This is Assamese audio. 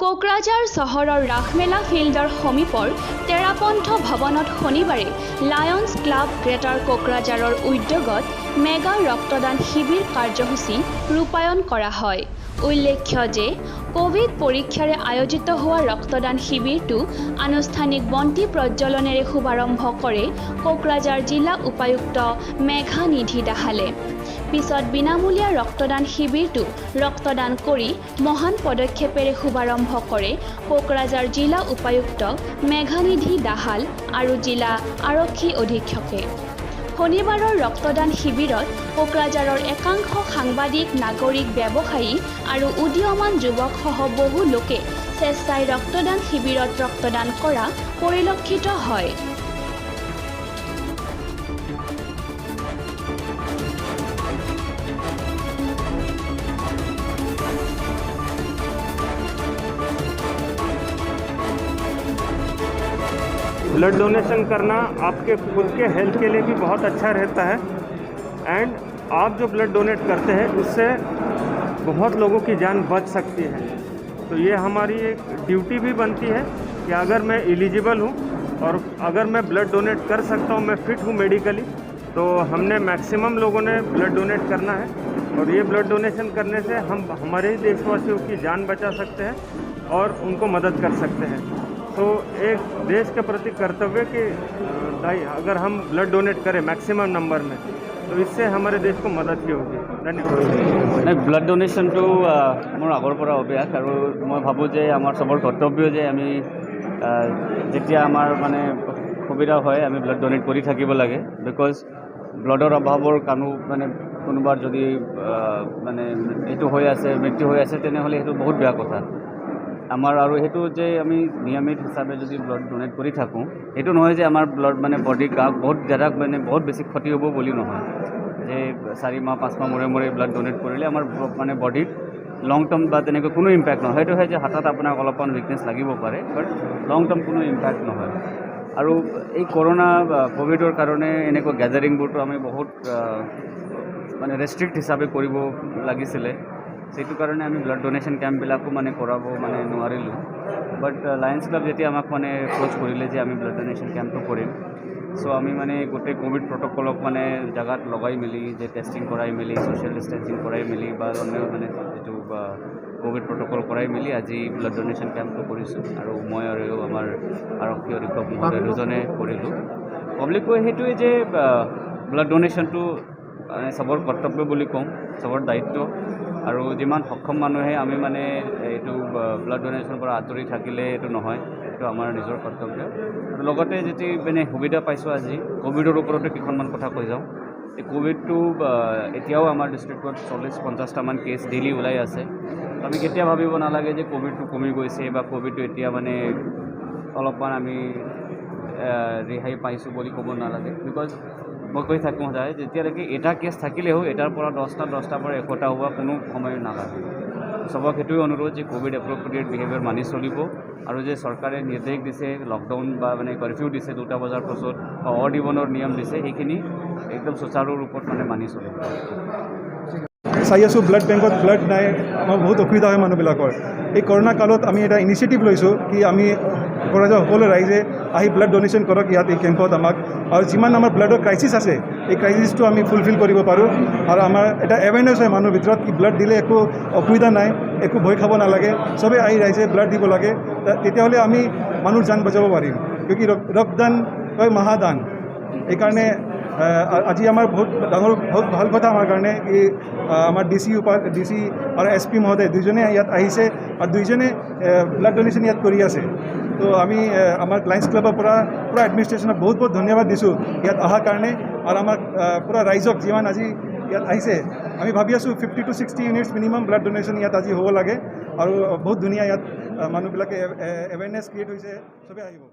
কোকৰাঝাৰ চহৰৰ ৰাসমেলা ফিল্ডৰ সমীপৰ তেৰাপন্থ ভৱনত শনিবাৰে লায়ন্স ক্লাব গ্ৰেটাৰ কোকৰাঝাৰৰ উদ্যোগত মেগা ৰক্তদান শিবিৰ কাৰ্যসূচী ৰূপায়ণ কৰা হয়। উল্লেখ্য যে কোভিড পৰীক্ষাৰে আয়োজিত হোৱা ৰক্তদান শিবিৰটো আনুষ্ঠানিক বন্তি প্ৰজ্বলনেৰে শুভাৰম্ভ কৰে কোকৰাঝাৰ জিলা উপায়ুক্ত মেঘানিধি দাহালে। পিছত বিনামূলীয়া ৰক্তদান শিবিৰটো ৰক্তদান কৰি মহান পদক্ষেপেৰে শুভাৰম্ভ কৰে কোকৰাঝাৰ জিলা উপায়ুক্ত মেঘানিধি দাহাল আৰু জিলা আৰক্ষী অধীক্ষকে। শনিবাৰৰ ৰক্তদান শিবিৰত কোকৰাঝাৰৰ একাংশ সাংবাদিক, নাগৰিক, ব্যৱসায়ী আৰু উদীয়মান যুৱকসহ বহু লোকে স্বেচ্ছাই ৰক্তদান শিবিৰত ৰক্তদান কৰা পৰিলক্ষিত হয়। ब्लड डोनेशन करना आपके खुद के हेल्थ के लिए भी बहुत अच्छा रहता है एंड आप जो ब्लड डोनेट करते हैं उससे बहुत लोगों की जान बच सकती है। तो ये हमारी एक ड्यूटी भी बनती है कि अगर मैं एलिजिबल हूँ और अगर मैं ब्लड डोनेट कर सकता हूँ, मैं फिट हूँ मेडिकली, तो हमने मैक्सिमम लोगों ने ब्लड डोनेट करना है। और ये ब्लड डोनेशन करने से हम हमारे ही देशवासियों की जान बचा सकते हैं और उनको मदद कर सकते हैं। तो एक देश के प्रति कर्तव्य कि अगर हम ब्लड डोनेट करें मैक्सिमम नंबर में, तो इससे हमारे देश को मदद ही होगी। धन्यवाद। ब्लड डोनेशन तो मोर आगर पर अभ्यास और मैं भावो जे आमार सबर कर्तव्य जे आमी जेतिया आमार माने सुविधा है आमी ब्लड डोनेट करि থাকিব লাগে। बिकज ब्लडर अभावर कानो माने कोनोबार जदि माने एटु होय आछे मृत्यु होय आछे तेनेहले हेतु बहुत बेया कथा। आमार आरो हेतु जे आमी नियमित हिसाबे जदि ब्लड डोनेट करि थाकू एटु নহয় जे आमार ब्लड माने बडी गाक बहुत ज़्यादा माने बहुत बेसी क्षति होबो बोली নহয় जे 4 माह 5 माह मुरे मुरे ब्लड डोनेट करिले आमार माने बडीत लंग टर्म बा तेनेको कोनो इम्पैक्ट নহয়। हेतु है जे हातात आपनाक अलपमान वीकनेस লাগিব পাৰে बट लंग टर्म कोनो इम्पैक्ट নহয়। আৰু এই কৰোনা কোভিডৰ কাৰণে এনেকৈ গ্যাদাৰিংবোৰটো আমি বহুত মানে ৰেষ্ট্ৰিক্ট হিচাপে কৰিব লাগিছিলে। সেইটো কাৰণে আমি ব্লাড ডোনেশ্যন কেম্পবিলাকো মানে কৰাব মানে নোৱাৰিলোঁ। বাট লায়ন্স ক্লাব যেতিয়া আমাক মানে এপ্ৰ'চ কৰিলে যে আমি ব্লাড ডোনেশ্যন কেম্পটো কৰিম, চ' আমি মানে গোটেই কোভিড প্ৰট'কলক মানে জেগাত লগাই মেলি যে টেষ্টিং কৰাই মেলি ছ'চিয়েল ডিষ্টেঞ্চিং কৰাই মেলি বা অন্য মানে যিটো কোভিড প্ৰট'কল কৰাই মেলি আজি ব্লাড ডোনেশ্যন কেম্পটো কৰিছোঁ। আৰু মই আৰু আমাৰ আৰক্ষী অধীক্ষক মহোদয় দুজনে কৰিলোঁ। পাব্লিককৈ সেইটোৱে যে ব্লাড ডোনেশ্যনটো চবৰ কৰ্তব্য বুলি কওঁ, চবৰ দায়িত্ব। আৰু যিমান সক্ষম মানুহে আমি মানে এইটো ব্লাড ডোনেশ্যনৰ পৰা আঁতৰি থাকিলে এইটো নহয়, এইটো আমাৰ নিজৰ কৰ্তব্য। আৰু লগতে যদি মানে সুবিধা পাইছোঁ আজি কোভিডৰ ওপৰতে কেইখনমান কথা কৈ যাওঁ। এই কোভিডটো এতিয়াও আমাৰ ডিষ্ট্ৰিক্টত 40-50টামান কেছ ডেইলি ওলাই আছে। আমি কেতিয়া ভাবিব নালাগে যে কোভিডটো কমি গৈছে বা কোভিডটো এতিয়া মানে অলপমান আমি ৰেহাই পাইছোঁ বুলি ক'ব নালাগে। বিকজ মই কৈ থাকোঁ সদায় যেতিয়ালৈকে এটা কেছ থাকিলেও এটাৰ পৰা 10টাৰ পৰা 100টা হোৱা কোনো সময় নালাগে। চবক সেইটোৱে অনুৰোধ যে কোভিড এপ্ৰপ্ৰিয়েট বিহেভিয়াৰ মানি চলিব আৰু যে চৰকাৰে নিৰ্দেশ দিছে লকডাউন বা মানে কাৰফিউ দিছে 2টা বজাৰ পাছত বা অড ইভেনৰ নিয়ম দিছে সেইখিনি একদম সুচাৰু ৰূপত মানে মানি চলিব। চাই আছোঁ ব্লাড বেংকত ব্লাড নাই, আমাৰ বহুত অসুবিধা হয় মানুহবিলাকৰ। এই কৰোণা কালত আমি এটা ইনিচিয়েটিভ লৈছোঁ কি আমি কোকৰাঝাৰ সকলো ৰাইজে আহি ব্লাড ডোনেশ্যন কৰক ইয়াত এই কেম্পত আমাক। আৰু যিমান আমাৰ ব্লাডৰ ক্ৰাইচিছ আছে এই ক্ৰাইচিছটো আমি ফুলফিল কৰিব পাৰোঁ। আৰু আমাৰ এটা এৱেৰনেছ হয় মানুহৰ ভিতৰত কি ব্লাড দিলে একো অসুবিধা নাই, একো ভয় খাব নালাগে, চবেই আহি ৰাইজে ব্লাড দিব লাগে। তেতিয়াহ'লে আমি মানুহৰ জান বচাব পাৰিম। কিয় ৰক্তদান হয় মহাদান। এইকাৰণে আজি আমাৰ বহুত ডাঙৰ বহুত ভাল কথা আমাৰ কাৰণে কি আমাৰ ডিচি আৰু SP মহোদয় দুইজনে ইয়াত আহিছে আৰু দুইজনে ব্লাড ডোনেশ্যন ইয়াত কৰি আছে। তো আমি আমাৰ লায়ন্স ক্লাবৰ পৰা পূৰা এডমিনিষ্ট্ৰেশ্যনক বহুত বহুত ধন্যবাদ দিছোঁ ইয়াত অহাৰ কাৰণে। আৰু আমাক পূৰা ৰাইজক যিমান আজি ইয়াত আহিছে আমি ভাবি আছোঁ 50 to 60 units minimum blood donation ইয়াত আজি হ'ব লাগে। আৰু বহুত ধুনীয়া ইয়াত মানুহবিলাকে এৱেৰনেছ ক্ৰিয়েট হৈছে, চবেই আহিব।